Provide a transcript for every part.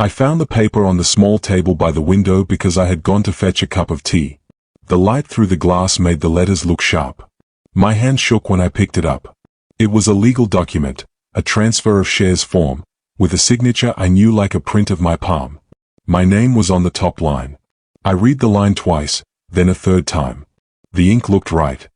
I found the paper on the small table by the window because I had gone to fetch a cup of tea. The light through the glass made the letters look sharp. My hand shook when I picked it up. It was a legal document, a transfer of shares form, with a signature I knew like a print of my palm. My name was on the top line. I read the line twice, then a third time. The ink looked right.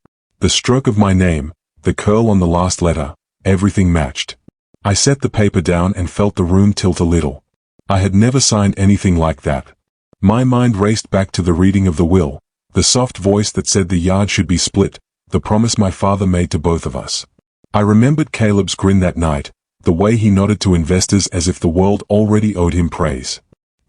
The stroke of my name, the curl on the last letter, everything matched. I set the paper down and felt the room tilt a little. I had never signed anything like that. My mind raced back to the reading of the will, the soft voice that said the yard should be split, the promise my father made to both of us. I remembered Caleb's grin that night, the way he nodded to investors as if the world already owed him praise.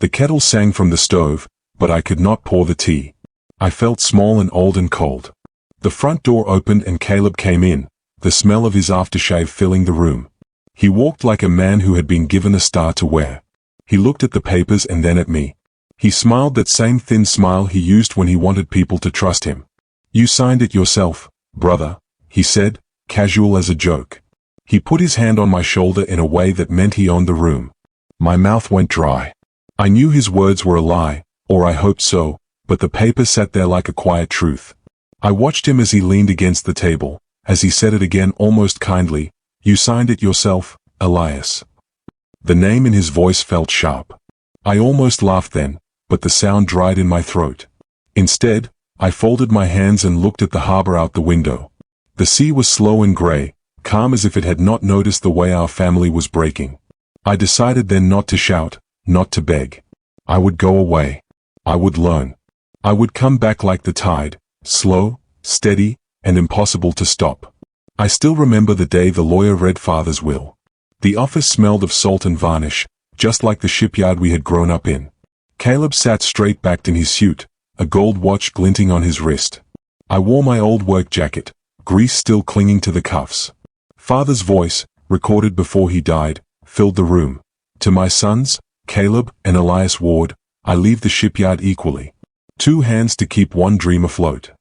The kettle sang from the stove, but I could not pour the tea. I felt small and old and cold. The front door opened and Caleb came in, the smell of his aftershave filling the room. He walked like a man who had been given a star to wear. He looked at the papers and then at me. He smiled that same thin smile he used when he wanted people to trust him. "You signed it yourself, brother," he said, casual as a joke. He put his hand on my shoulder in a way that meant he owned the room. My mouth went dry. I knew his words were a lie, or I hoped so, but the paper sat there like a quiet truth. I watched him as he leaned against the table, as he said it again almost kindly, "You signed it yourself, Elias." The name in his voice felt sharp. I almost laughed then, but the sound dried in my throat. Instead, I folded my hands and looked at the harbor out the window. The sea was slow and gray, calm as if it had not noticed the way our family was breaking. I decided then not to shout, not to beg. I would go away. I would learn. I would come back like the tide, slow, steady, and impossible to stop. I still remember the day the lawyer read Father's will. The office smelled of salt and varnish, just like the shipyard we had grown up in. Caleb sat straight-backed in his suit, a gold watch glinting on his wrist. I wore my old work jacket, grease still clinging to the cuffs. Father's voice, recorded before he died, filled the room. "To my sons, Caleb and Elias Ward, I leave the shipyard equally. 2 hands to keep one dream afloat."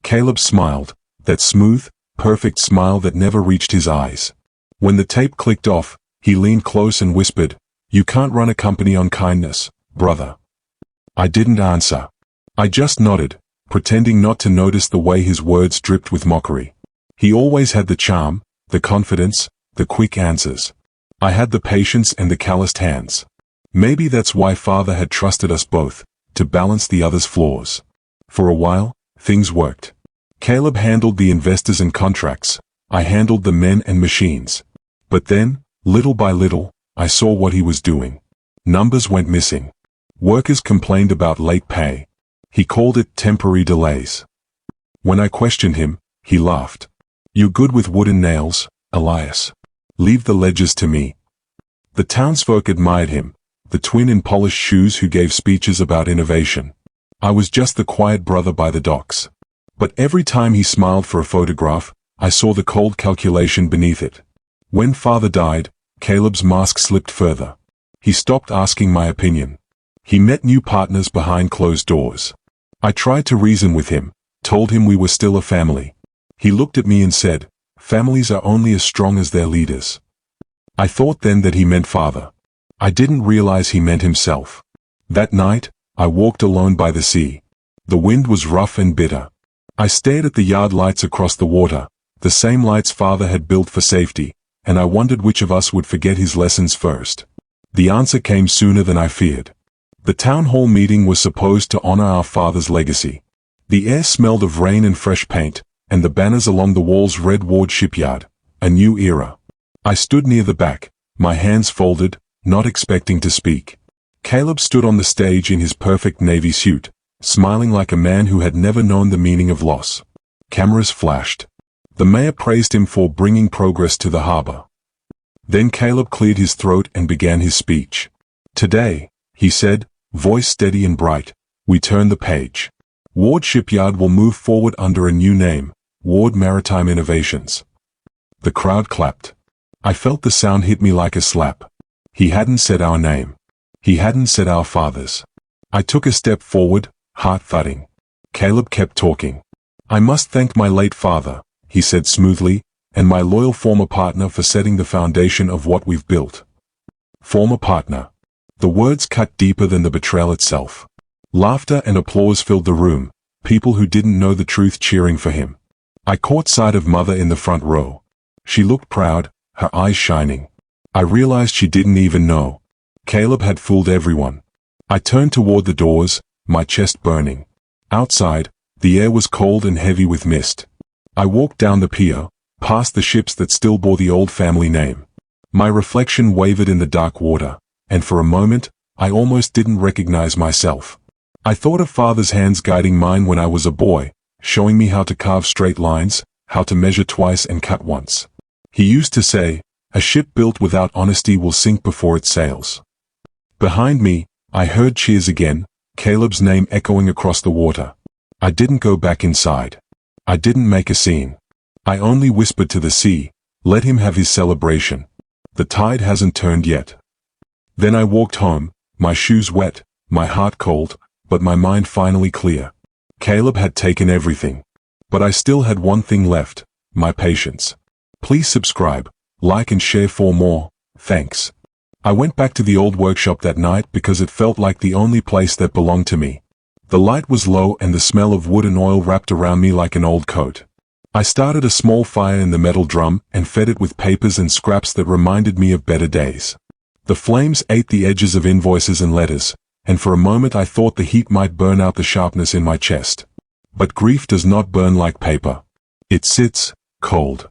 Caleb smiled, that smooth, perfect smile that never reached his eyes. When the tape clicked off, he leaned close and whispered, "You can't run a company on kindness, brother." I didn't answer. I just nodded, pretending not to notice the way his words dripped with mockery. He always had the charm, the confidence, the quick answers. I had the patience and the calloused hands. Maybe that's why Father had trusted us both, to balance the other's flaws. For a while, things worked. Caleb handled the investors and contracts. I handled the men and machines. But then, little by little, I saw what he was doing. Numbers went missing. Workers complained about late pay. He called it temporary delays. When I questioned him, he laughed. "You're good with wooden nails, Elias. Leave the ledgers to me." The townsfolk admired him, the twin in polished shoes who gave speeches about innovation. I was just the quiet brother by the docks. But every time he smiled for a photograph, I saw the cold calculation beneath it. When Father died, Caleb's mask slipped further. He stopped asking my opinion. He met new partners behind closed doors. I tried to reason with him, told him we were still a family. He looked at me and said, "Families are only as strong as their leaders." I thought then that he meant Father. I didn't realize he meant himself. That night, I walked alone by the sea. The wind was rough and bitter. I stared at the yard lights across the water, the same lights Father had built for safety, and I wondered which of us would forget his lessons first. The answer came sooner than I feared. The town hall meeting was supposed to honor our father's legacy. The air smelled of rain and fresh paint, and the banners along the walls read Ward Shipyard, a new era. I stood near the back, my hands folded, not expecting to speak. Caleb stood on the stage in his perfect navy suit, smiling like a man who had never known the meaning of loss. Cameras flashed. The mayor praised him for bringing progress to the harbor. Then Caleb cleared his throat and began his speech. "Today," he said, voice steady and bright, "we turn the page. Ward Shipyard will move forward under a new name, Ward Maritime Innovations." The crowd clapped. I felt the sound hit me like a slap. He hadn't said our name. He hadn't said our father's. I took a step forward, heart thudding. Caleb kept talking. "I must thank my late father," he said smoothly, "and my loyal former partner for setting the foundation of what we've built." Former partner. The words cut deeper than the betrayal itself. Laughter and applause filled the room, people who didn't know the truth cheering for him. I caught sight of Mother in the front row. She looked proud, her eyes shining. I realized she didn't even know. Caleb had fooled everyone. I turned toward the doors, my chest burning. Outside, the air was cold and heavy with mist. I walked down the pier, past the ships that still bore the old family name. My reflection wavered in the dark water, and for a moment, I almost didn't recognize myself. I thought of Father's hands guiding mine when I was a boy, showing me how to carve straight lines, how to measure twice and cut once. He used to say, "A ship built without honesty will sink before it sails." Behind me, I heard cheers again, Caleb's name echoing across the water. I didn't go back inside. I didn't make a scene. I only whispered to the sea, "Let him have his celebration. The tide hasn't turned yet." Then I walked home, my shoes wet, my heart cold, but my mind finally clear. Caleb had taken everything. But I still had one thing left, my patience. Please subscribe, like and share for more, thanks. I went back to the old workshop that night because it felt like the only place that belonged to me. The light was low and the smell of wood and oil wrapped around me like an old coat. I started a small fire in the metal drum and fed it with papers and scraps that reminded me of better days. The flames ate the edges of invoices and letters, and for a moment I thought the heat might burn out the sharpness in my chest. But grief does not burn like paper. It sits, cold.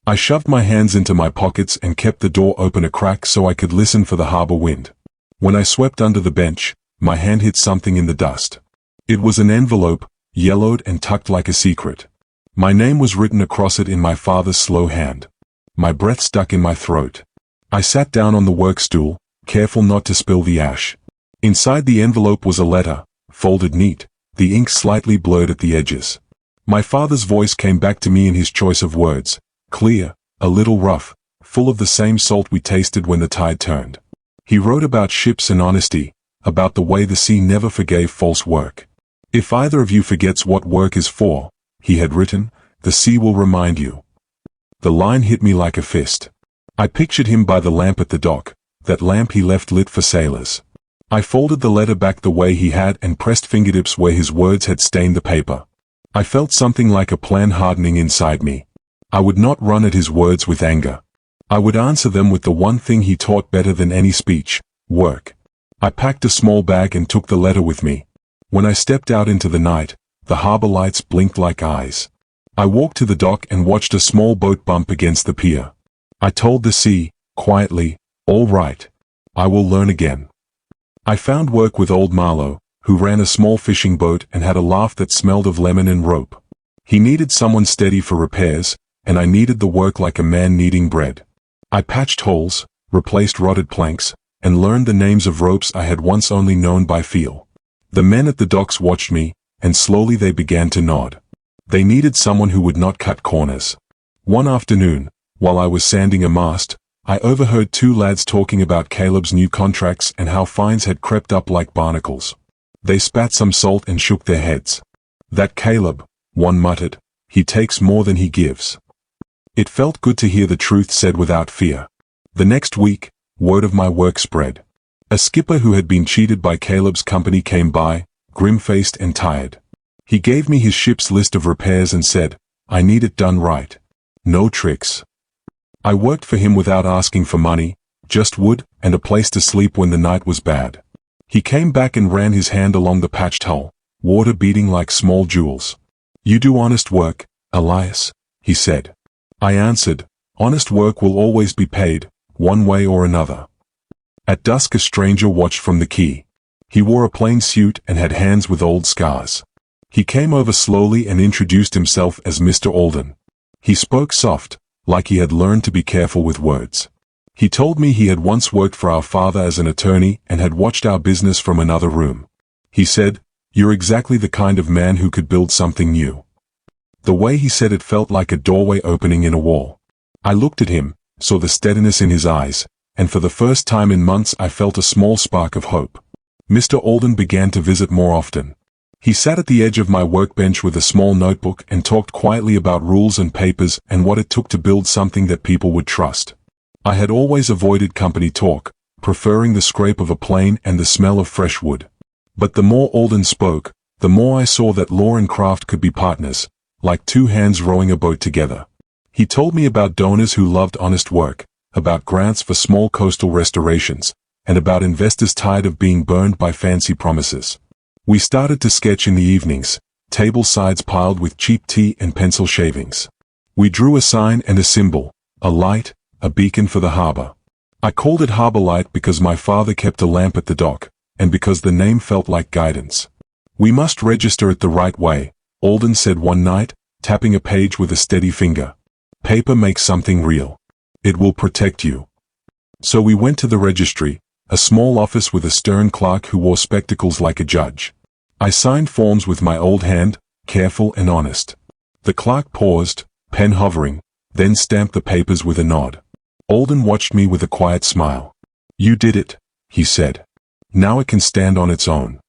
I shoved my hands into my pockets and kept the door open a crack so I could listen for the harbor wind. When I swept under the bench, my hand hit something in the dust. It was an envelope, yellowed and tucked like a secret. My name was written across it in my father's slow hand. My breath stuck in my throat. I sat down on the work stool, careful not to spill the ash. Inside the envelope was a letter, folded neat, the ink slightly blurred at the edges. My father's voice came back to me in his choice of words, clear, a little rough, full of the same salt we tasted when the tide turned. He wrote about ships and honesty, about the way the sea never forgave false work. "If either of you forgets what work is for," he had written, "the sea will remind you." The line hit me like a fist. I pictured him by the lamp at the dock, that lamp he left lit for sailors. I folded the letter back the way he had and pressed fingertips where his words had stained the paper. I felt something like a plan hardening inside me. I would not run at his words with anger. I would answer them with the one thing he taught better than any speech, work. I packed a small bag and took the letter with me. When I stepped out into the night, the harbor lights blinked like eyes. I walked to the dock and watched a small boat bump against the pier. I told the sea, quietly, "All right. I will learn again." I found work with old Marlowe, who ran a small fishing boat and had a laugh that smelled of lemon and rope. He needed someone steady for repairs, and I needed the work like a man kneading bread. I patched holes, replaced rotted planks, and learned the names of ropes I had once only known by feel. The men at the docks watched me, and slowly they began to nod. They needed someone who would not cut corners. One afternoon, while I was sanding a mast, I overheard two lads talking about Caleb's new contracts and how fines had crept up like barnacles. They spat some salt and shook their heads. "That Caleb," one muttered, "he takes more than he gives." It felt good to hear the truth said without fear. The next week, word of my work spread. A skipper who had been cheated by Caleb's company came by, grim-faced and tired. He gave me his ship's list of repairs and said, "I need it done right. No tricks." I worked for him without asking for money, just wood and a place to sleep when the night was bad. He came back and ran his hand along the patched hull, water beating like small jewels. "You do honest work, Elias," he said. I answered, "Honest work will always be paid, one way or another." At dusk a stranger watched from the quay. He wore a plain suit and had hands with old scars. He came over slowly and introduced himself as Mr. Alden. He spoke soft, like he had learned to be careful with words. He told me he had once worked for our father as an attorney and had watched our business from another room. He said, "You're exactly the kind of man who could build something new." The way he said it felt like a doorway opening in a wall. I looked at him, saw the steadiness in his eyes, and for the first time in months I felt a small spark of hope. Mr. Alden began to visit more often. He sat at the edge of my workbench with a small notebook and talked quietly about rules and papers and what it took to build something that people would trust. I had always avoided company talk, preferring the scrape of a plane and the smell of fresh wood. But the more Alden spoke, the more I saw that law and craft could be partners, like two hands rowing a boat together. He told me about donors who loved honest work, about grants for small coastal restorations, and about investors tired of being burned by fancy promises. We started to sketch in the evenings, table sides piled with cheap tea and pencil shavings. We drew a sign and a symbol, a light, a beacon for the harbor. I called it Harbor Light because my father kept a lamp at the dock, and because the name felt like guidance. We must register it the right way, Alden said one night, tapping a page with a steady finger. Paper makes something real. It will protect you. So we went to the registry, a small office with a stern clerk who wore spectacles like a judge. I signed forms with my old hand, careful and honest. The clerk paused, pen hovering, then stamped the papers with a nod. Alden watched me with a quiet smile. You did it, he said. Now it can stand on its own.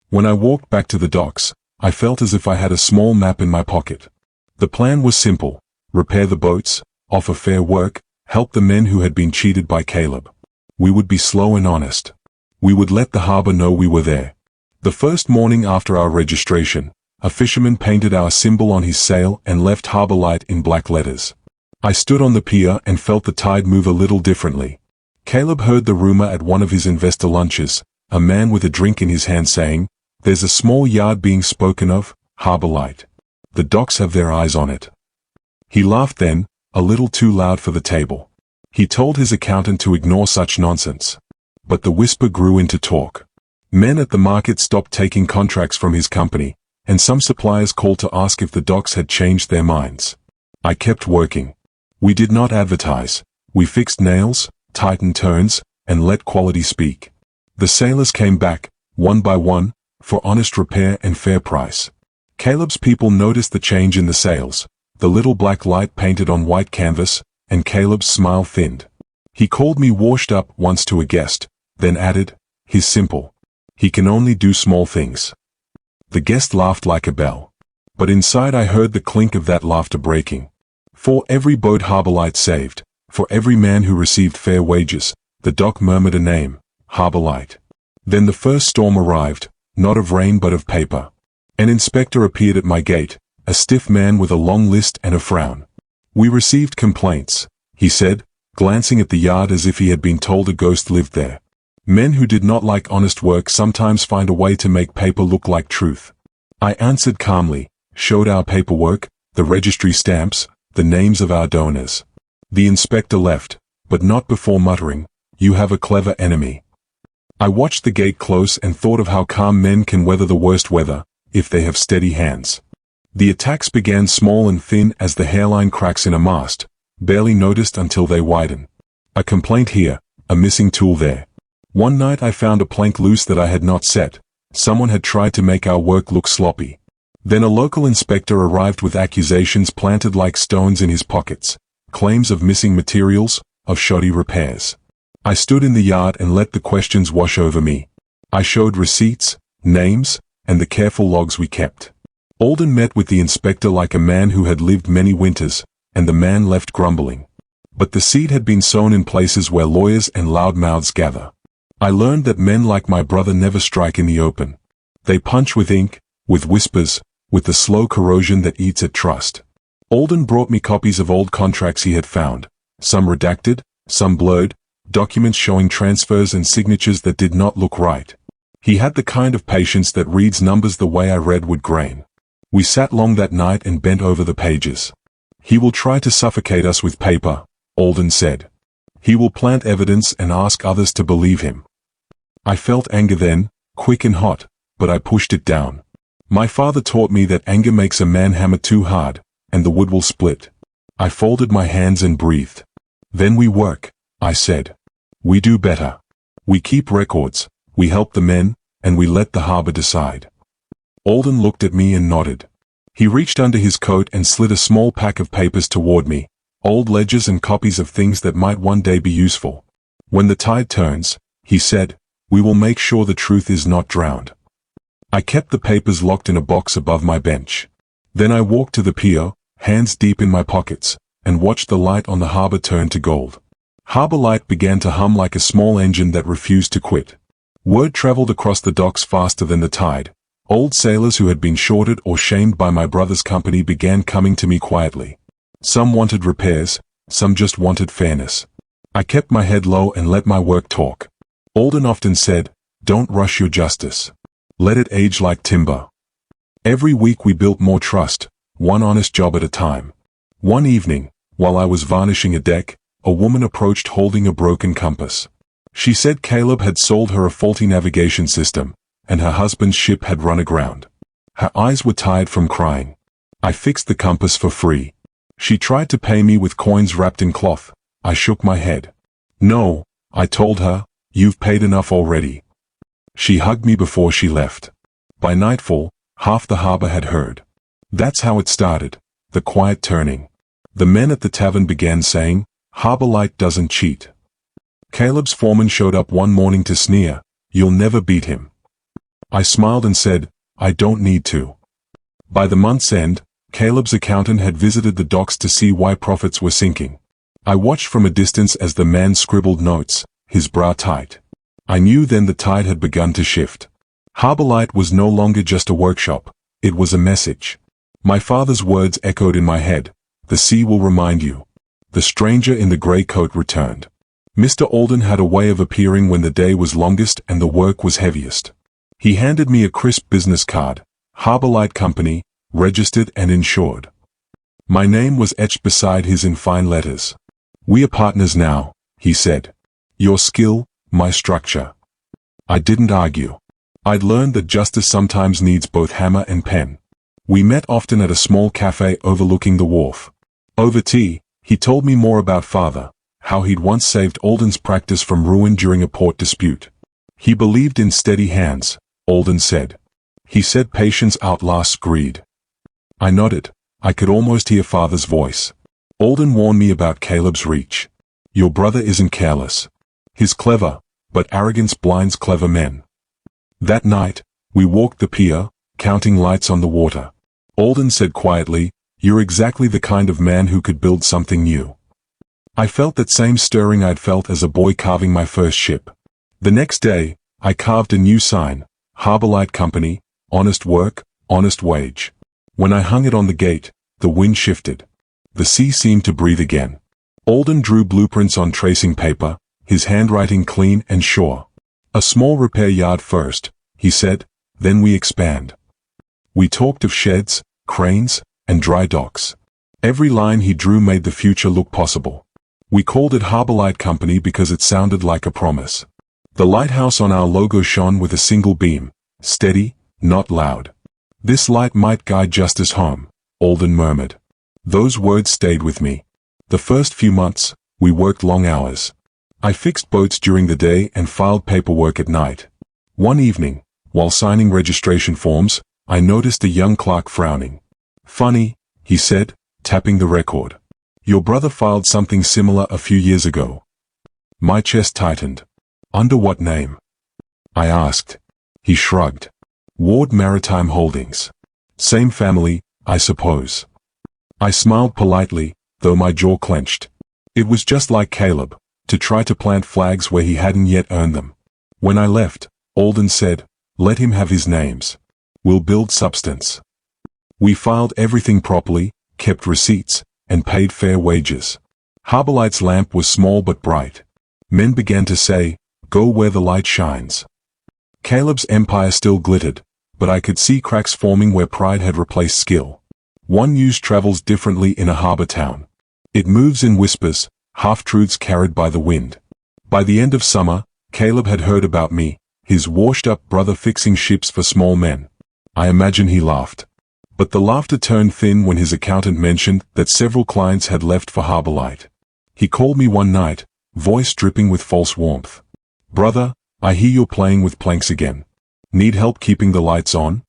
When I walked back to the docks, I felt as if I had a small map in my pocket. The plan was simple: repair the boats, offer fair work, help the men who had been cheated by Caleb. We would be slow and honest. We would let the harbor know we were there. The first morning after our registration, a fisherman painted our symbol on his sail and left Harbor Light in black letters. I stood on the pier and felt the tide move a little differently. Caleb heard the rumor at one of his investor lunches, a man with a drink in his hand saying, "There's a small yard being spoken of, Harbor Light. The docks have their eyes on it." He laughed then, a little too loud for the table. He told his accountant to ignore such nonsense. But the whisper grew into talk. Men at the market stopped taking contracts from his company, and some suppliers called to ask if the docks had changed their minds. I kept working. We did not advertise. We fixed nails, tightened turns, and let quality speak. The sailors came back, one by one, for honest repair and fair price. Caleb's people noticed the change in the sails, the little black light painted on white canvas, and Caleb's smile thinned. He called me washed up once to a guest, then added, "He's simple. He can only do small things." The guest laughed like a bell. But inside I heard the clink of that laughter breaking. For every boat Harbor Light saved, for every man who received fair wages, the dock murmured a name, Harbor Light. Then the first storm arrived, not of rain but of paper. An inspector appeared at my gate, a stiff man with a long list and a frown. "We received complaints," he said, glancing at the yard as if he had been told a ghost lived there. "Men who did not like honest work sometimes find a way to make paper look like truth." I answered calmly, showed our paperwork, the registry stamps, the names of our donors. The inspector left, but not before muttering, "You have a clever enemy." I watched the gate close and thought of how calm men can weather the worst weather, if they have steady hands. The attacks began small and thin as the hairline cracks in a mast, barely noticed until they widen. A complaint here, a missing tool there. One night I found a plank loose that I had not set. Someone had tried to make our work look sloppy. Then a local inspector arrived with accusations planted like stones in his pockets, claims of missing materials, of shoddy repairs. I stood in the yard and let the questions wash over me. I showed receipts, names, and the careful logs we kept. Alden met with the inspector like a man who had lived many winters, and the man left grumbling. But the seed had been sown in places where lawyers and loudmouths gather. I learned that men like my brother never strike in the open. They punch with ink, with whispers, with the slow corrosion that eats at trust. Alden brought me copies of old contracts he had found, some redacted, some blurred, documents showing transfers and signatures that did not look right. He had the kind of patience that reads numbers the way I read wood grain. We sat long that night and bent over the pages. "He will try to suffocate us with paper," Alden said. "He will plant evidence and ask others to believe him." I felt anger then, quick and hot, but I pushed it down. My father taught me that anger makes a man hammer too hard, and the wood will split. I folded my hands and breathed. "Then we work," I said. "We do better. We keep records, we help the men, and we let the harbor decide." Alden looked at me and nodded. He reached under his coat and slid a small pack of papers toward me, old ledgers and copies of things that might one day be useful. "When the tide turns," he said, "we will make sure the truth is not drowned." I kept the papers locked in a box above my bench. Then I walked to the pier, hands deep in my pockets, and watched the light on the harbor turn to gold. Harbor Light began to hum like a small engine that refused to quit. Word traveled across the docks faster than the tide. Old sailors who had been shorted or shamed by my brother's company began coming to me quietly. Some wanted repairs, some just wanted fairness. I kept my head low and let my work talk. Alden often said, "Don't rush your justice. Let it age like timber." Every week we built more trust, one honest job at a time. One evening, while I was varnishing a deck, a woman approached holding a broken compass. She said Caleb had sold her a faulty navigation system, and her husband's ship had run aground. Her eyes were tired from crying. I fixed the compass for free. She tried to pay me with coins wrapped in cloth. I shook my head. "No," I told her, "you've paid enough already." She hugged me before she left. By nightfall, half the harbor had heard. That's how it started, the quiet turning. The men at the tavern began saying, "Harbor Light doesn't cheat." Caleb's foreman showed up one morning to sneer, "You'll never beat him." I smiled and said, "I don't need to." By the month's end, Caleb's accountant had visited the docks to see why profits were sinking. I watched from a distance as the man scribbled notes, his brow tight. I knew then the tide had begun to shift. Harbor Light was no longer just a workshop, it was a message. My father's words echoed in my head, "The sea will remind you." The stranger in the grey coat returned. Mr. Alden had a way of appearing when the day was longest and the work was heaviest. He handed me a crisp business card, Harbor Light Company, registered and insured. My name was etched beside his in fine letters. "We are partners now," he said. "Your skill, my structure." I didn't argue. I'd learned that justice sometimes needs both hammer and pen. We met often at a small cafe overlooking the wharf. Over tea, he told me more about father, how he'd once saved Alden's practice from ruin during a port dispute. He believed in steady hands, Alden said. He said patience outlasts greed. I nodded. I could almost hear father's voice. Alden warned me about Caleb's reach. "Your brother isn't careless. He's clever, but arrogance blinds clever men." That night, we walked the pier, counting lights on the water. Alden said quietly, "You're exactly the kind of man who could build something new." I felt that same stirring I'd felt as a boy carving my first ship. The next day, I carved a new sign, Harbor Light Company, honest work, honest wage. When I hung it on the gate, the wind shifted. The sea seemed to breathe again. Alden drew blueprints on tracing paper, his handwriting clean and sure. "A small repair yard first," he said, "then we expand." We talked of sheds, cranes, and dry docks. Every line he drew made the future look possible. We called it Harbor Light Company because it sounded like a promise. The lighthouse on our logo shone with a single beam, steady, not loud. "This light might guide justice home," Alden murmured. Those words stayed with me. The first few months, we worked long hours. I fixed boats during the day and filed paperwork at night. One evening, while signing registration forms, I noticed a young clerk frowning. "Funny," he said, tapping the record. "Your brother filed something similar a few years ago." My chest tightened. "Under what name?" I asked. He shrugged. "Ward Maritime Holdings. Same family, I suppose." I smiled politely, though my jaw clenched. It was just like Caleb, to try to plant flags where he hadn't yet earned them. When I left, Alden said, "Let him have his names. We'll build substance." We filed everything properly, kept receipts, and paid fair wages. Harbor Light's lamp was small but bright. Men began to say, "Go where the light shines." Caleb's empire still glittered, but I could see cracks forming where pride had replaced skill. One news travels differently in a harbor town. It moves in whispers, half-truths carried by the wind. By the end of summer, Caleb had heard about me, his washed-up brother fixing ships for small men. I imagine he laughed. But the laughter turned thin when his accountant mentioned that several clients had left for Harbor Light. He called me one night, voice dripping with false warmth. "Brother, I hear you're playing with planks again. Need help keeping the lights on?"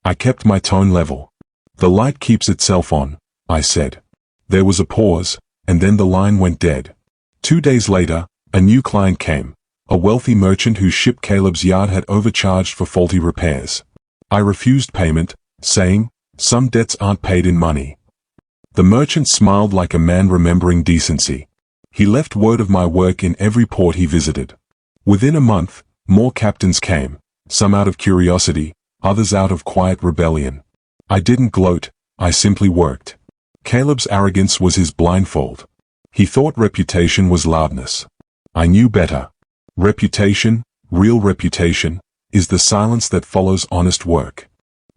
I kept my tone level. "The light keeps itself on," I said. There was a pause, and then the line went dead. 2 days later, a new client came, a wealthy merchant whose ship Caleb's yard had overcharged for faulty repairs. I refused payment, saying, "Some debts aren't paid in money." The merchant smiled like a man remembering decency. He left word of my work in every port he visited. Within a month, more captains came, some out of curiosity, others out of quiet rebellion. I didn't gloat, I simply worked. Caleb's arrogance was his blindfold. He thought reputation was loudness. I knew better. Reputation, real reputation, is the silence that follows honest work.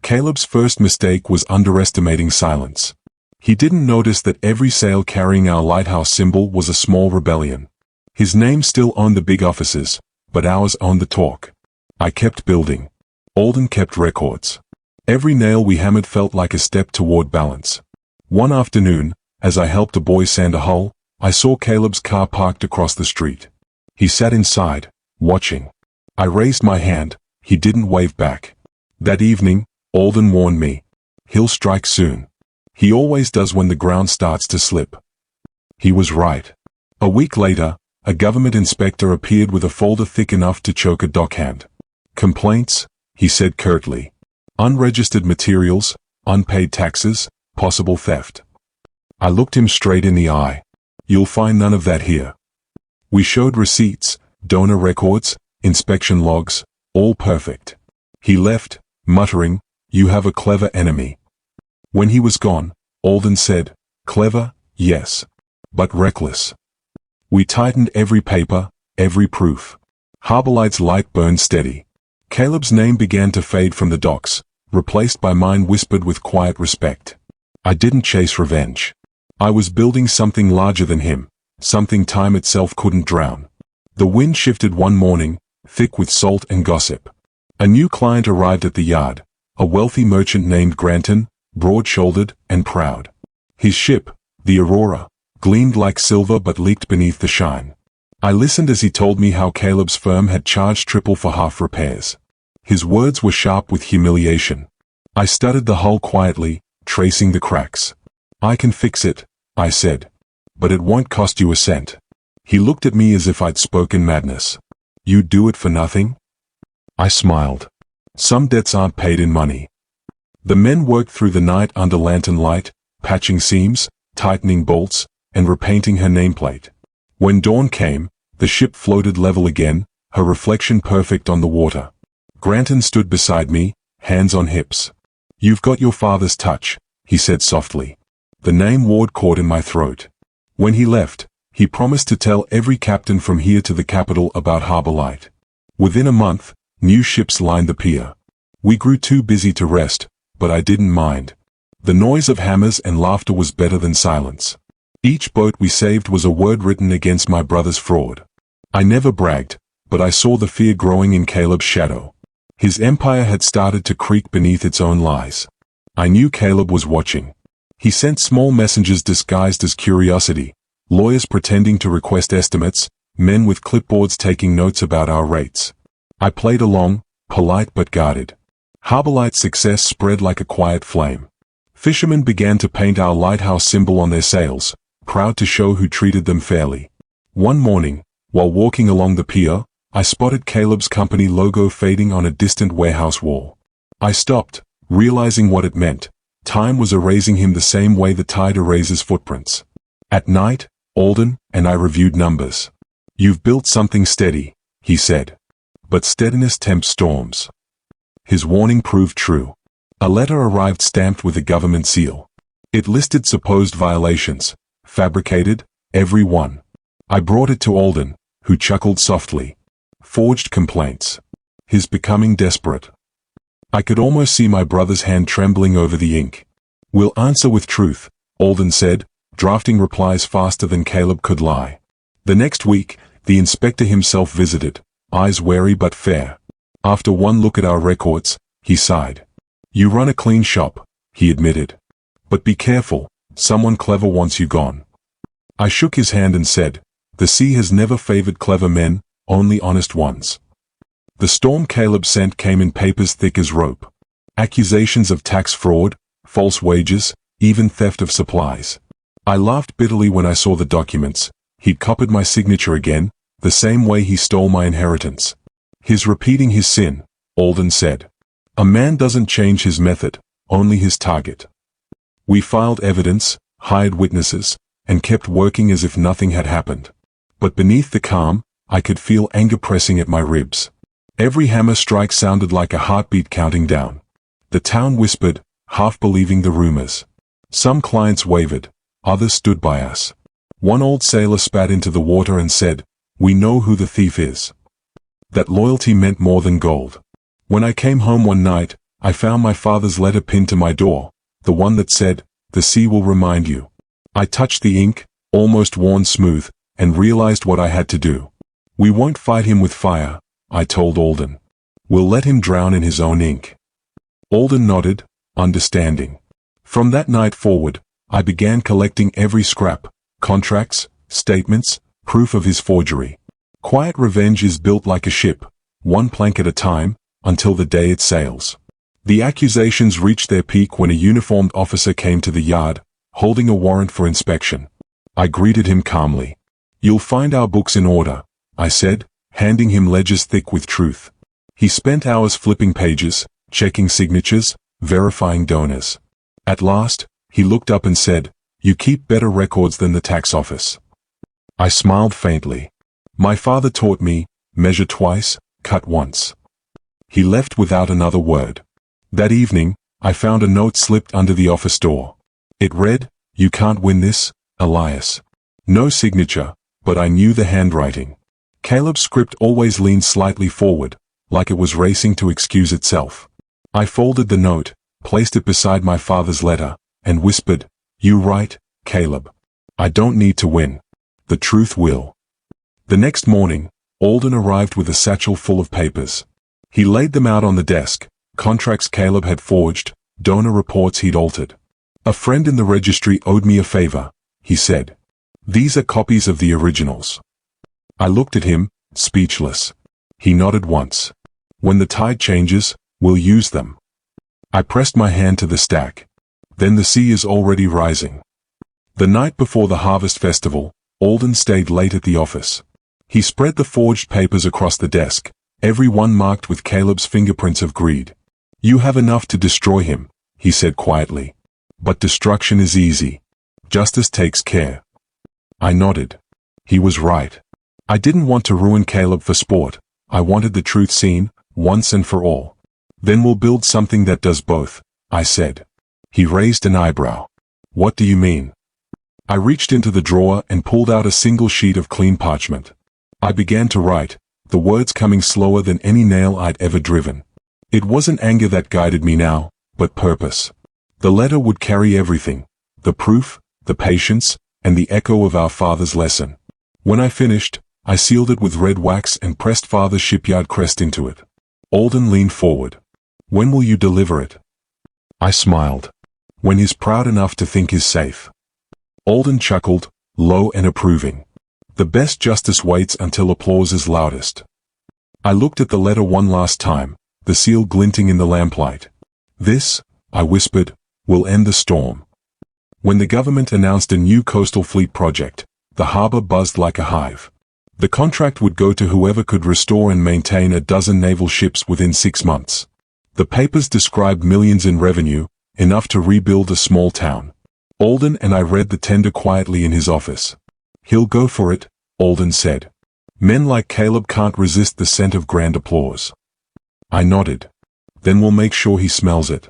Caleb's first mistake was underestimating silence. He didn't notice that every sail carrying our lighthouse symbol was a small rebellion. His name still owned the big offices, but ours owned the talk. I kept building. Alden kept records. Every nail we hammered felt like a step toward balance. One afternoon, as I helped a boy sand a hull, I saw Caleb's car parked across the street. He sat inside, watching. I raised my hand, he didn't wave back. That evening, Alden warned me. He'll strike soon. He always does when the ground starts to slip. He was right. A week later, a government inspector appeared with a folder thick enough to choke a dockhand. Complaints, he said curtly. Unregistered materials, unpaid taxes, possible theft. I looked him straight in the eye. You'll find none of that here. We showed receipts, donor records, inspection logs, all perfect. He left, muttering, "You have a clever enemy." When he was gone, Alden said, "Clever, yes. But reckless." We tightened every paper, every proof. Harbourlight's light burned steady. Caleb's name began to fade from the docks, replaced by mine whispered with quiet respect. I didn't chase revenge. I was building something larger than him, something time itself couldn't drown. The wind shifted one morning, thick with salt and gossip. A new client arrived at the yard, a wealthy merchant named Granton, broad-shouldered and proud. His ship, the Aurora, gleamed like silver but leaked beneath the shine. I listened as he told me how Caleb's firm had charged triple for half repairs. His words were sharp with humiliation. I studied the hull quietly, tracing the cracks. "I can fix it," I said. "But it won't cost you a cent." He looked at me as if I'd spoken madness. "You'd do it for nothing?" I smiled. Some debts aren't paid in money. The men worked through the night under lantern light, patching seams, tightening bolts, and repainting her nameplate. When dawn came, the ship floated level again, her reflection perfect on the water. Granton stood beside me, hands on hips. "You've got your father's touch," he said softly. The name Ward caught in my throat. When he left, he promised to tell every captain from here to the capital about Harbourlight. Within a month, new ships lined the pier. We grew too busy to rest, but I didn't mind. The noise of hammers and laughter was better than silence. Each boat we saved was a word written against my brother's fraud. I never bragged, but I saw the fear growing in Caleb's shadow. His empire had started to creak beneath its own lies. I knew Caleb was watching. He sent small messengers disguised as curiosity, lawyers pretending to request estimates, men with clipboards taking notes about our rates. I played along, polite but guarded. Harbourlight's success spread like a quiet flame. Fishermen began to paint our lighthouse symbol on their sails, proud to show who treated them fairly. One morning, while walking along the pier, I spotted Caleb's company logo fading on a distant warehouse wall. I stopped, realizing what it meant. Time was erasing him the same way the tide erases footprints. At night, Alden and I reviewed numbers. "You've built something steady," he said. "But steadiness tempts storms." His warning proved true. A letter arrived stamped with a government seal. It listed supposed violations, fabricated, every one. I brought it to Alden, who chuckled softly. Forged complaints. His becoming desperate. I could almost see my brother's hand trembling over the ink. "We'll answer with truth," Alden said, drafting replies faster than Caleb could lie. The next week, the inspector himself visited, eyes wary but fair. After one look at our records, he sighed. "You run a clean shop," he admitted. "But be careful, someone clever wants you gone." I shook his hand and said, "The sea has never favored clever men, only honest ones." The storm Caleb sent came in papers thick as rope. Accusations of tax fraud, false wages, even theft of supplies. I laughed bitterly when I saw the documents. He'd copied my signature again, the same way he stole my inheritance. "He's repeating his sin," Alden said. "A man doesn't change his method, only his target." We filed evidence, hired witnesses, and kept working as if nothing had happened. But beneath the calm, I could feel anger pressing at my ribs. Every hammer strike sounded like a heartbeat counting down. The town whispered, half believing the rumors. Some clients wavered, others stood by us. One old sailor spat into the water and said, "We know who the thief is." That loyalty meant more than gold. When I came home one night, I found my father's letter pinned to my door, the one that said, "The sea will remind you." I touched the ink, almost worn smooth, and realized what I had to do. "We won't fight him with fire," I told Alden. "We'll let him drown in his own ink." Alden nodded, understanding. From that night forward, I began collecting every scrap, contracts, statements, proof of his forgery. Quiet revenge is built like a ship, one plank at a time, until the day it sails. The accusations reached their peak when a uniformed officer came to the yard, holding a warrant for inspection. I greeted him calmly. "You'll find our books in order," I said, handing him ledgers thick with truth. He spent hours flipping pages, checking signatures, verifying donors. At last, he looked up and said, "You keep better records than the tax office." I smiled faintly. My father taught me, measure twice, cut once. He left without another word. That evening, I found a note slipped under the office door. It read, "You can't win this, Elias." No signature, but I knew the handwriting. Caleb's script always leaned slightly forward, like it was racing to excuse itself. I folded the note, placed it beside my father's letter, and whispered, "You write, Caleb. I don't need to win. The truth will." The next morning, Alden arrived with a satchel full of papers. He laid them out on the desk, contracts Caleb had forged, donor reports he'd altered. "A friend in the registry owed me a favor," he said. "These are copies of the originals." I looked at him, speechless. He nodded once. "When the tide changes, we'll use them." I pressed my hand to the stack. "Then the sea is already rising." The night before the harvest festival, Alden stayed late at the office. He spread the forged papers across the desk, every one marked with Caleb's fingerprints of greed. "You have enough to destroy him," he said quietly. "But destruction is easy. Justice takes care." I nodded. He was right. I didn't want to ruin Caleb for sport. I wanted the truth seen, once and for all. "Then we'll build something that does both," I said. He raised an eyebrow. "What do you mean?" I reached into the drawer and pulled out a single sheet of clean parchment. I began to write, the words coming slower than any nail I'd ever driven. It wasn't anger that guided me now, but purpose. The letter would carry everything, the proof, the patience, and the echo of our father's lesson. When I finished, I sealed it with red wax and pressed Father's shipyard crest into it. Alden leaned forward. "When will you deliver it?" I smiled. "When he's proud enough to think he's safe." Alden chuckled, low and approving. "The best justice waits until applause is loudest." I looked at the letter one last time, the seal glinting in the lamplight. "This," I whispered, "will end the storm." When the government announced a new coastal fleet project, the harbor buzzed like a hive. The contract would go to whoever could restore and maintain a dozen naval ships within 6 months. The papers described millions in revenue, enough to rebuild a small town. Alden and I read the tender quietly in his office. "He'll go for it," Alden said. "Men like Caleb can't resist the scent of grand applause." I nodded. "Then we'll make sure he smells it."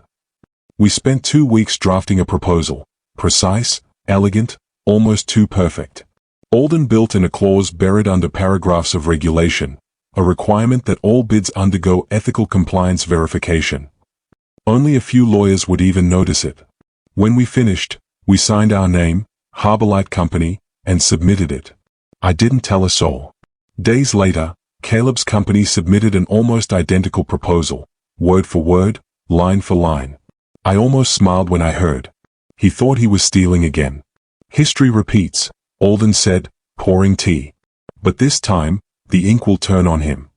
We spent 2 weeks drafting a proposal, precise, elegant, almost too perfect. Alden built in a clause buried under paragraphs of regulation, a requirement that all bids undergo ethical compliance verification. Only a few lawyers would even notice it. When we finished, we signed our name, Harborlight Company, and submitted it. I didn't tell a soul. Days later, Caleb's company submitted an almost identical proposal, word for word, line for line. I almost smiled when I heard. He thought he was stealing again. "History repeats," Alden said, pouring tea. "But this time, the ink will turn on him."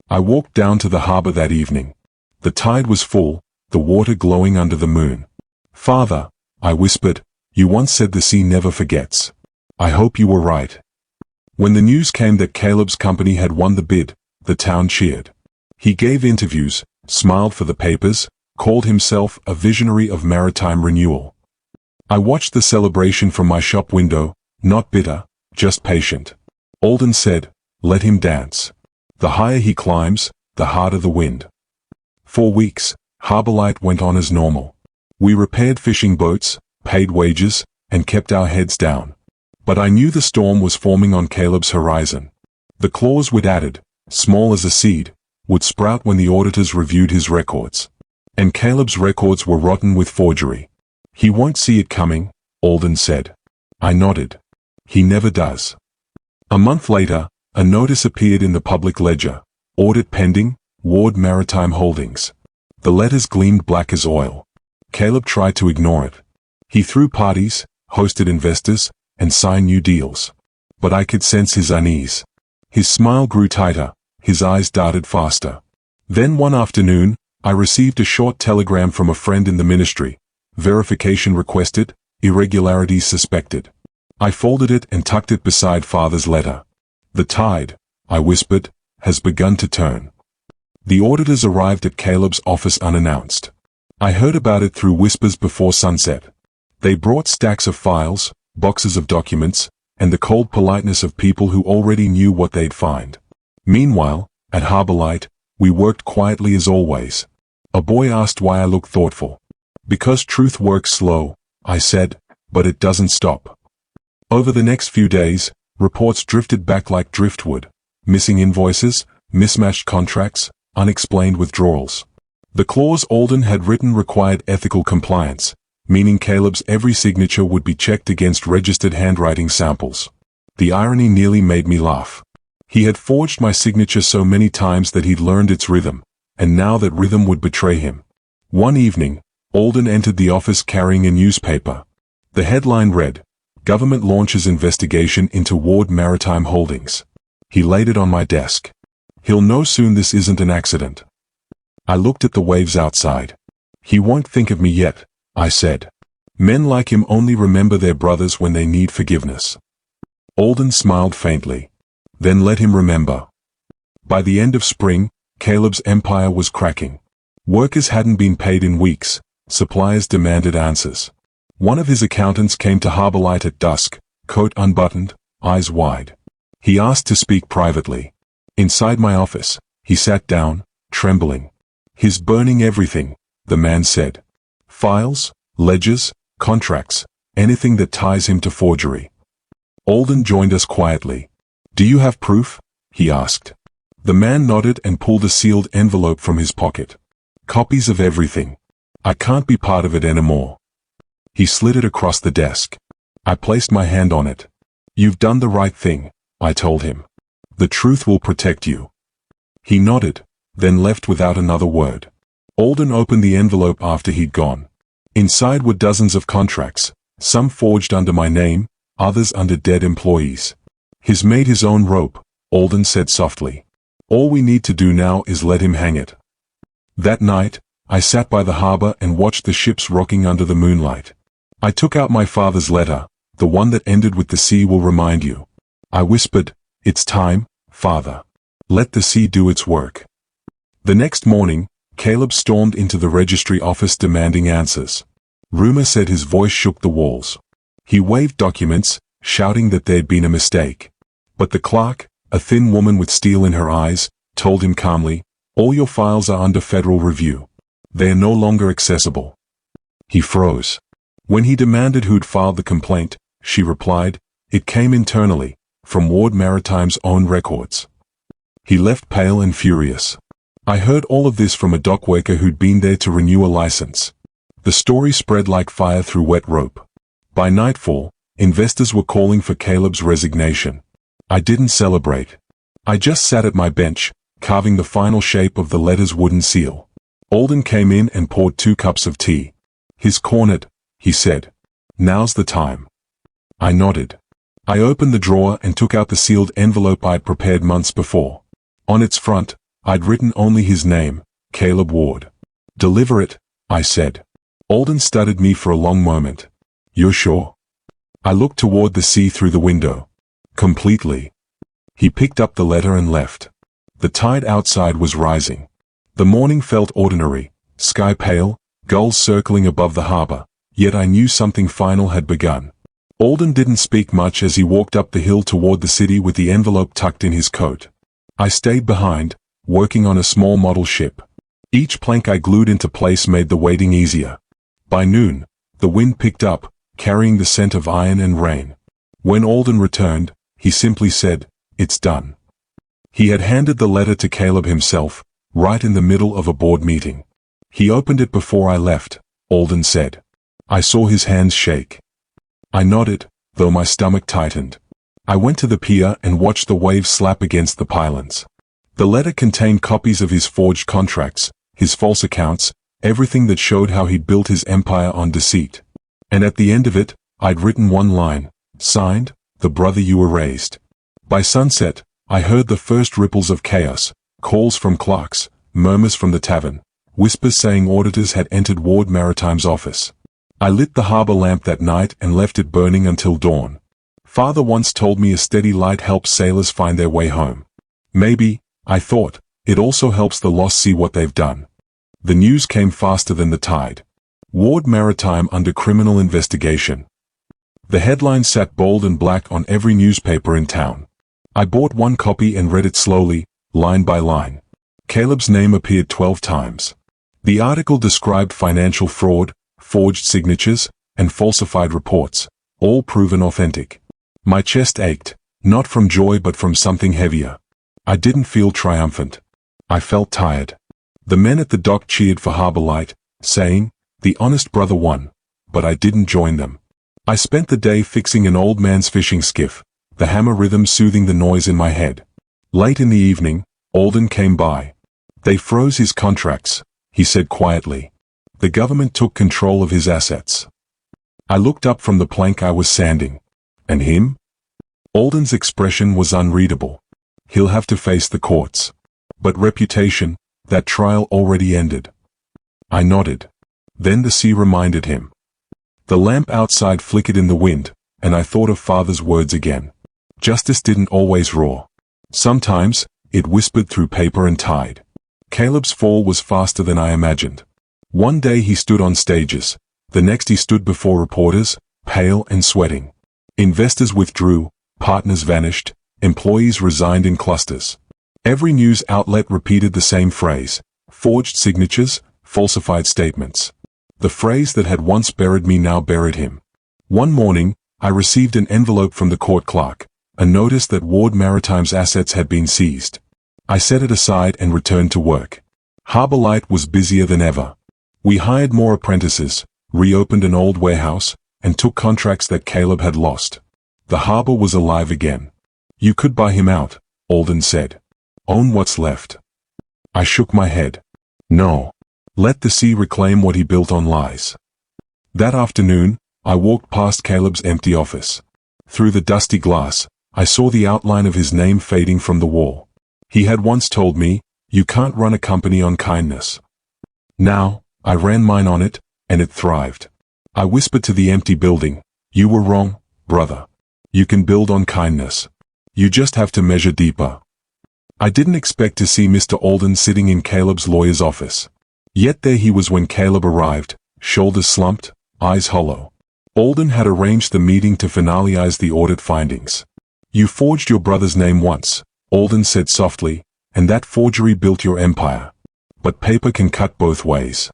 I walked down to the harbor that evening. The tide was full, the water glowing under the moon. "Father," I whispered, "you once said the sea never forgets. I hope you were right." When the news came that Caleb's company had won the bid, the town cheered. He gave interviews, smiled for the papers, called himself a visionary of maritime renewal. I watched the celebration from my shop window, not bitter, just patient. Alden said, "Let him dance. The higher he climbs, the harder the wind." 4 weeks, Harbor Light went on as normal. We repaired fishing boats, paid wages, and kept our heads down. But I knew the storm was forming on Caleb's horizon. The clause we'd added, small as a seed, would sprout when the auditors reviewed his records. And Caleb's records were rotten with forgery. "He won't see it coming," Alden said. I nodded. "He never does." A month later, a notice appeared in the public ledger. "Audit pending, Ward Maritime Holdings." The letters gleamed black as oil. Caleb tried to ignore it. He threw parties, hosted investors, and signed new deals. But I could sense his unease. His smile grew tighter, his eyes darted faster. Then one afternoon, I received a short telegram from a friend in the ministry. Verification requested, irregularities suspected. I folded it and tucked it beside Father's letter. "The tide," I whispered, "has begun to turn." The auditors arrived at Caleb's office unannounced. I heard about it through whispers before sunset. They brought stacks of files, boxes of documents, and the cold politeness of people who already knew what they'd find. Meanwhile, at Harbor Light, we worked quietly as always. A boy asked why I looked thoughtful. "Because truth works slow," I said, "but it doesn't stop." Over the next few days, reports drifted back like driftwood. Missing invoices, mismatched contracts, unexplained withdrawals. The clause Alden had written required ethical compliance, meaning Caleb's every signature would be checked against registered handwriting samples. The irony nearly made me laugh. He had forged my signature so many times that he'd learned its rhythm, and now that rhythm would betray him. One evening, Alden entered the office carrying a newspaper. The headline read, "Government launches investigation into Ward Maritime Holdings." He laid it on my desk. "He'll know soon this isn't an accident." I looked at the waves outside. "He won't think of me yet," I said. "Men like him only remember their brothers when they need forgiveness." Alden smiled faintly. "Then let him remember." By the end of spring, Caleb's empire was cracking. Workers hadn't been paid in weeks. Suppliers demanded answers. One of his accountants came to Harbor Light at dusk, coat unbuttoned, eyes wide. He asked to speak privately. Inside my office, he sat down, trembling. "He's burning everything," the man said. "Files, ledgers, contracts, anything that ties him to forgery." Alden joined us quietly. "Do you have proof?" he asked. The man nodded and pulled a sealed envelope from his pocket. "Copies of everything. I can't be part of it anymore." He slid it across the desk. I placed my hand on it. "You've done the right thing," I told him. "The truth will protect you." He nodded, then left without another word. Alden opened the envelope after he'd gone. Inside were dozens of contracts, some forged under my name, others under dead employees. "He's made his own rope," Alden said softly. "All we need to do now is let him hang it." That night, I sat by the harbor and watched the ships rocking under the moonlight. I took out my father's letter, the one that ended with "The sea will remind you." I whispered, "It's time, Father. Let the sea do its work." The next morning, Caleb stormed into the registry office demanding answers. Rumor said his voice shook the walls. He waved documents, shouting that there'd been a mistake. But the clerk, a thin woman with steel in her eyes, told him calmly, "All your files are under federal review. They are no longer accessible." He froze. When he demanded who'd filed the complaint, she replied, "It came internally, from Ward Maritime's own records." He left pale and furious. I heard all of this from a dockworker who'd been there to renew a license. The story spread like fire through wet rope. By nightfall, investors were calling for Caleb's resignation. I didn't celebrate. I just sat at my bench, carving the final shape of the letter's wooden seal. Alden came in and poured 2 cups of tea. "He's cornered," he said. "Now's the time." I nodded. I opened the drawer and took out the sealed envelope I'd prepared months before. On its front, I'd written only his name, Caleb Ward. "Deliver it," I said. Alden studied me for a long moment. "You're sure?" I looked toward the sea through the window. "Completely." He picked up the letter and left. The tide outside was rising. The morning felt ordinary, sky pale, gulls circling above the harbor, yet I knew something final had begun. Alden didn't speak much as he walked up the hill toward the city with the envelope tucked in his coat. I stayed behind, working on a small model ship. Each plank I glued into place made the waiting easier. By noon, the wind picked up, carrying the scent of iron and rain. When Alden returned, he simply said, "It's done." He had handed the letter to Caleb himself, right in the middle of a board meeting. "He opened it before I left," Alden said. I saw his hands shake. I nodded, though my stomach tightened. I went to the pier and watched the waves slap against the pylons. The letter contained copies of his forged contracts, his false accounts, everything that showed how he'd built his empire on deceit. And at the end of it, I'd written one line, signed, "The brother you erased." By sunset, I heard the first ripples of chaos, calls from clerks, murmurs from the tavern, whispers saying auditors had entered Ward Maritime's office. I lit the harbor lamp that night and left it burning until dawn. Father once told me a steady light helps sailors find their way home. Maybe, I thought, it also helps the lost see what they've done. The news came faster than the tide. Ward Maritime under criminal investigation. The headline sat bold and black on every newspaper in town. I bought one copy and read it slowly, line by line. Caleb's name appeared 12 times. The article described financial fraud, forged signatures, and falsified reports, all proven authentic. My chest ached, not from joy but from something heavier. I didn't feel triumphant. I felt tired. The men at the dock cheered for Harbor Light, saying, "The honest brother won," but I didn't join them. I spent the day fixing an old man's fishing skiff, the hammer rhythm soothing the noise in my head. Late in the evening, Alden came by. "They froze his contracts," he said quietly. "The government took control of his assets." I looked up from the plank I was sanding. "And him?" Alden's expression was unreadable. "He'll have to face the courts." "But reputation, that trial already ended." I nodded. Then the sea reminded him. The lamp outside flickered in the wind, and I thought of Father's words again. Justice didn't always roar. Sometimes, it whispered through paper and tide. Caleb's fall was faster than I imagined. One day he stood on stages, the next he stood before reporters, pale and sweating. Investors withdrew, partners vanished, employees resigned in clusters. Every news outlet repeated the same phrase, forged signatures, falsified statements. The phrase that had once buried me now buried him. One morning, I received an envelope from the court clerk, a notice that Ward Maritime's assets had been seized. I set it aside and returned to work. Harbor Light was busier than ever. We hired more apprentices, reopened an old warehouse, and took contracts that Caleb had lost. The harbor was alive again. "You could buy him out," Alden said. "Own what's left." I shook my head. "No. Let the sea reclaim what he built on lies." That afternoon, I walked past Caleb's empty office. Through the dusty glass, I saw the outline of his name fading from the wall. He had once told me, "You can't run a company on kindness." Now, I ran mine on it, and it thrived. I whispered to the empty building, "You were wrong, brother. You can build on kindness. You just have to measure deeper." I didn't expect to see Mr. Alden sitting in Caleb's lawyer's office. Yet there he was when Caleb arrived, shoulders slumped, eyes hollow. Alden had arranged the meeting to finalize the audit findings. "You forged your brother's name once," Alden said softly, "and that forgery built your empire. But paper can cut both ways."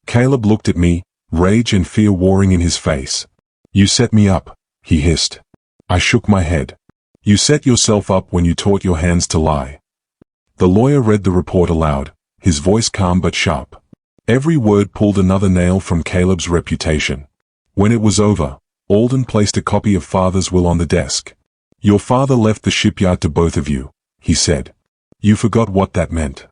Caleb looked at me, rage and fear warring in his face. "You set me up," he hissed. I shook my head. "You set yourself up when you taught your hands to lie." The lawyer read the report aloud, his voice calm but sharp. Every word pulled another nail from Caleb's reputation. When it was over, Alden placed a copy of Father's will on the desk. "Your father left the shipyard to both of you," he said. "You forgot what that meant."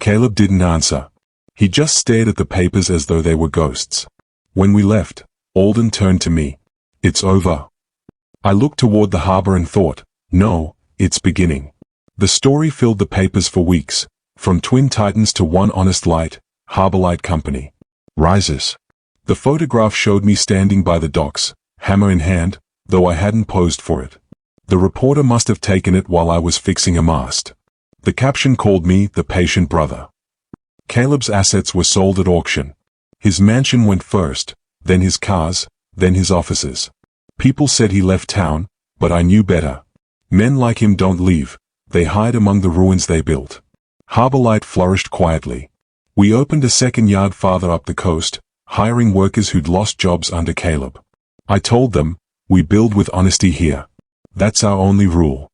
Caleb didn't answer. He just stared at the papers as though they were ghosts. When we left, Alden turned to me. "It's over." I looked toward the harbor and thought, no, it's beginning. The story filled the papers for weeks, from Twin Titans to one honest light, Harbor Light Company. Rises. The photograph showed me standing by the docks, hammer in hand, though I hadn't posed for it. The reporter must have taken it while I was fixing a mast. The caption called me the patient brother. Caleb's assets were sold at auction. His mansion went first, then his cars, then his offices. People said he left town, but I knew better. Men like him don't leave, they hide among the ruins they built. Harbor Light flourished quietly. We opened a second yard farther up the coast, hiring workers who'd lost jobs under Caleb. I told them, we build with honesty here. That's our only rule.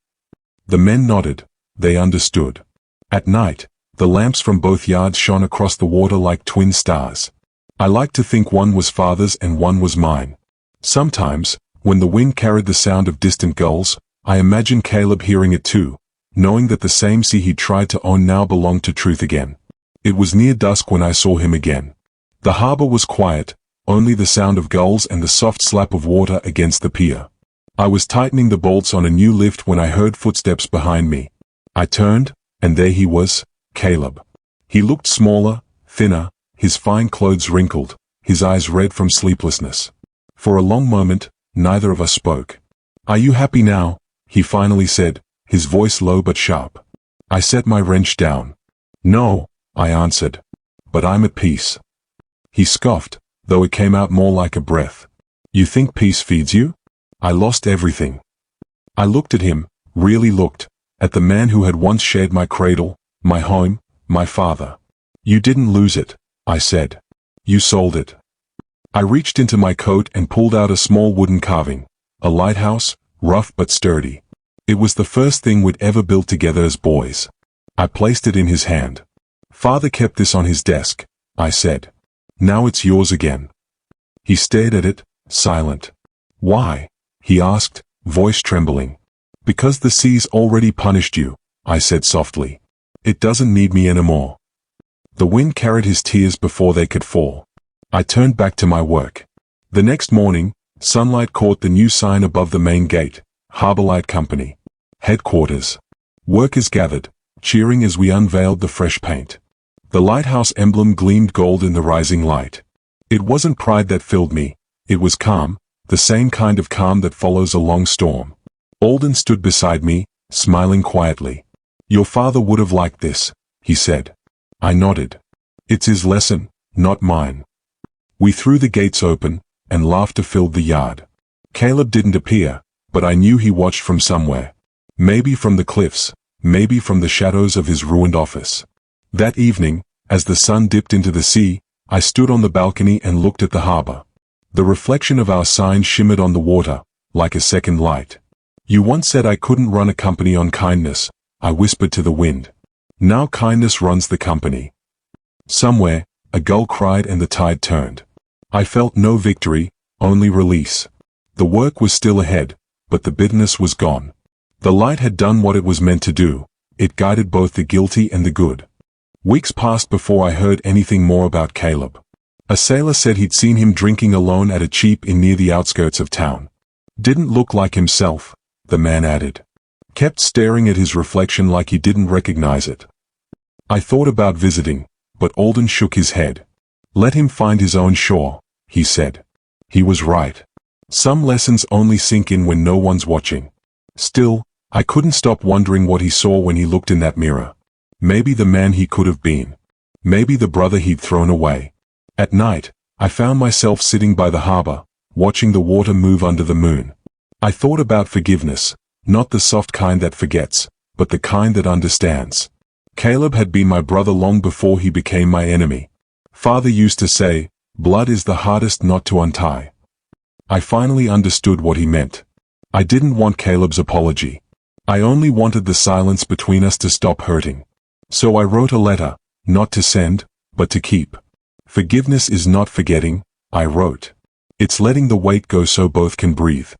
The men nodded, they understood. At night, the lamps from both yards shone across the water like twin stars. I like to think one was father's and one was mine. Sometimes, when the wind carried the sound of distant gulls, I imagine Caleb hearing it too, knowing that the same sea he tried to own now belonged to truth again. It was near dusk when I saw him again. The harbor was quiet, only the sound of gulls and the soft slap of water against the pier. I was tightening the bolts on a new lift when I heard footsteps behind me. I turned, and there he was, Caleb. He looked smaller, thinner, his fine clothes wrinkled, his eyes red from sleeplessness. For a long moment, neither of us spoke. "Are you happy now?" he finally said, his voice low but sharp. I set my wrench down. "No," I answered. "But I'm at peace." He scoffed, though it came out more like a breath. "You think peace feeds you?" I lost everything. I looked at him, really looked, at the man who had once shared my cradle, my home, my father. "You didn't lose it," I said. "You sold it." I reached into my coat and pulled out a small wooden carving, a lighthouse, rough but sturdy. It was the first thing we'd ever built together as boys. I placed it in his hand. "Father kept this on his desk," I said. "Now it's yours again." He stared at it, silent. "Why?" he asked, voice trembling. "Because the sea's already punished you," I said softly. "It doesn't need me anymore." The wind carried his tears before they could fall. I turned back to my work. The next morning, sunlight caught the new sign above the main gate, Harbor Light Company. Headquarters. Workers gathered, cheering as we unveiled the fresh paint. The lighthouse emblem gleamed gold in the rising light. It wasn't pride that filled me, it was calm, the same kind of calm that follows a long storm. Alden stood beside me, smiling quietly. "Your father would have liked this," he said. I nodded. "It's his lesson, not mine." We threw the gates open, and laughter filled the yard. Caleb didn't appear, but I knew he watched from somewhere. Maybe from the cliffs, maybe from the shadows of his ruined office. That evening, as the sun dipped into the sea, I stood on the balcony and looked at the harbor. The reflection of our sign shimmered on the water, like a second light. "You once said I couldn't run a company on kindness," I whispered to the wind. "Now kindness runs the company." Somewhere, a gull cried and the tide turned. I felt no victory, only release. The work was still ahead, but the bitterness was gone. The light had done what it was meant to do, it guided both the guilty and the good. Weeks passed before I heard anything more about Caleb. A sailor said he'd seen him drinking alone at a cheap inn near the outskirts of town. "Didn't look like himself," the man added. "Kept staring at his reflection like he didn't recognize it." I thought about visiting, but Alden shook his head. "Let him find his own shore," he said. He was right. Some lessons only sink in when no one's watching. Still, I couldn't stop wondering what he saw when he looked in that mirror. Maybe the man he could have been. Maybe the brother he'd thrown away. At night, I found myself sitting by the harbor, watching the water move under the moon. I thought about forgiveness, not the soft kind that forgets, but the kind that understands. Caleb had been my brother long before he became my enemy. Father used to say, "Blood is the hardest knot to untie." I finally understood what he meant. I didn't want Caleb's apology. I only wanted the silence between us to stop hurting. So I wrote a letter, not to send, but to keep. "Forgiveness is not forgetting," I wrote. "It's letting the weight go so both can breathe."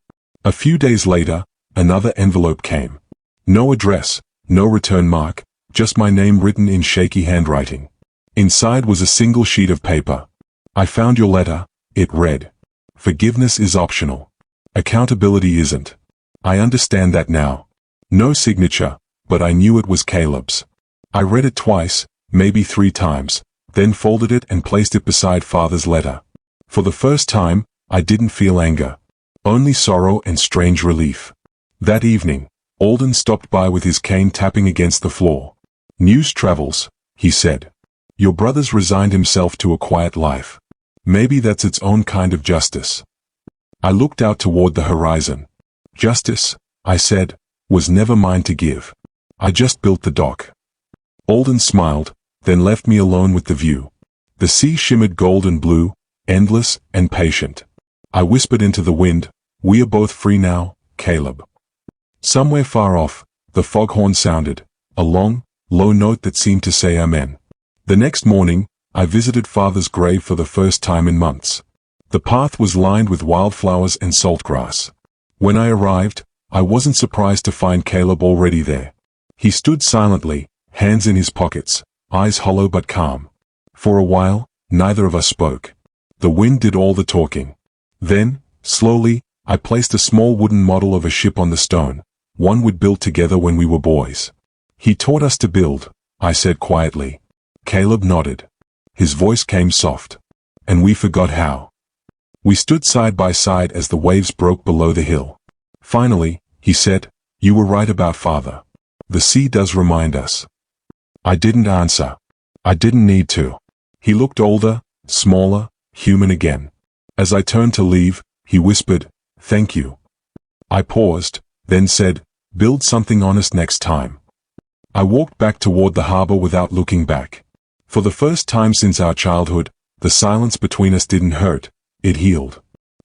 A few days later, another envelope came. No address, no return mark, just my name written in shaky handwriting. Inside was a single sheet of paper. "I found your letter," it read. "Forgiveness is optional. Accountability isn't. I understand that now." No signature, but I knew it was Caleb's. I read it twice, maybe 3 times, then folded it and placed it beside Father's letter. For the first time, I didn't feel anger. Only sorrow and strange relief. That evening, Alden stopped by with his cane tapping against the floor. "News travels," he said. "Your brother's resigned himself to a quiet life. Maybe that's its own kind of justice. I looked out toward the horizon. Justice, I said, was never mine to give. I just built the dock. Alden smiled, then left me alone with the view. The sea shimmered gold and blue, endless and patient. I whispered into the wind, "We are both free now, Caleb." Somewhere far off, the foghorn sounded, a long, low note that seemed to say amen. The next morning, I visited Father's grave for the first time in months. The path was lined with wildflowers and saltgrass. When I arrived, I wasn't surprised to find Caleb already there. He stood silently, hands in his pockets, eyes hollow but calm. For a while, neither of us spoke. The wind did all the talking. Then, slowly, I placed a small wooden model of a ship on the stone, one we'd built together when we were boys. "He taught us to build," I said quietly. Caleb nodded. His voice came soft. "And we forgot how." We stood side by side as the waves broke below the hill. Finally, he said, "You were right about Father. The sea does remind us." I didn't answer. I didn't need to. He looked older, smaller, human again. As I turned to leave, he whispered, "Thank you." I paused, then said, "Build something honest next time." I walked back toward the harbor without looking back. For the first time since our childhood, the silence between us didn't hurt, it healed.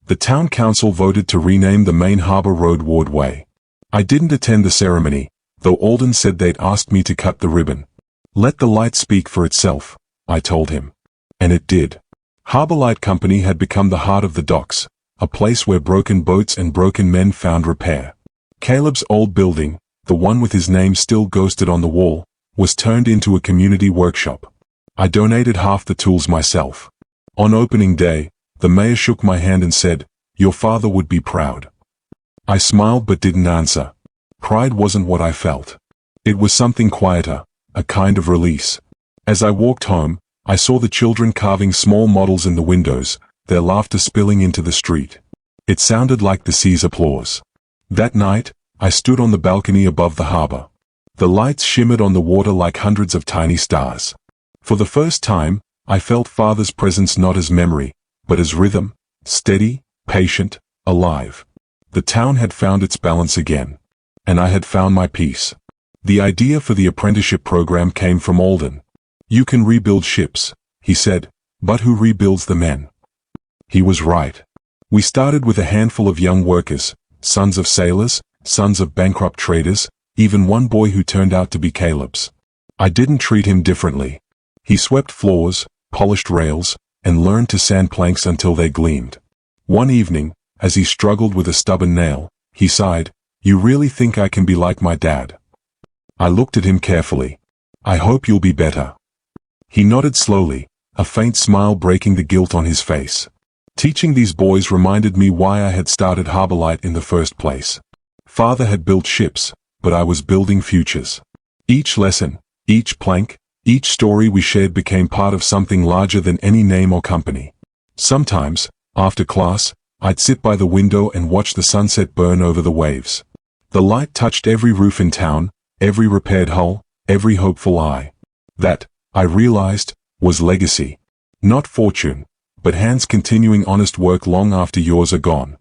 The town council voted to rename the main harbor road Ward Way. I didn't attend the ceremony, though Alden said they'd asked me to cut the ribbon. "Let the light speak for itself," I told him. And it did. Harbor Light Company had become the heart of the docks, a place where broken boats and broken men found repair. Caleb's old building, the one with his name still ghosted on the wall, was turned into a community workshop. I donated half the tools myself. On opening day, the mayor shook my hand and said, "Your father would be proud." I smiled but didn't answer. Pride wasn't what I felt. It was something quieter, a kind of release. As I walked home, I saw the children carving small models in the windows, their laughter spilling into the street. It sounded like the sea's applause. That night, I stood on the balcony above the harbor. The lights shimmered on the water like hundreds of tiny stars. For the first time, I felt Father's presence not as memory, but as rhythm, steady, patient, alive. The town had found its balance again. And I had found my peace. The idea for the apprenticeship program came from Alden. "You can rebuild ships," he said, "but who rebuilds the men?" He was right. We started with a handful of young workers, sons of sailors, sons of bankrupt traders, even one boy who turned out to be Caleb's. I didn't treat him differently. He swept floors, polished rails, and learned to sand planks until they gleamed. One evening, as he struggled with a stubborn nail, he sighed, "You really think I can be like my dad?" I looked at him carefully. "I hope you'll be better." He nodded slowly, a faint smile breaking the guilt on his face. Teaching these boys reminded me why I had started Harbor Light in the first place. Father had built ships, but I was building futures. Each lesson, each plank, each story we shared became part of something larger than any name or company. Sometimes, after class, I'd sit by the window and watch the sunset burn over the waves. The light touched every roof in town, every repaired hull, every hopeful eye. That, I realized, was legacy. Not fortune, but hands continuing honest work long after yours are gone.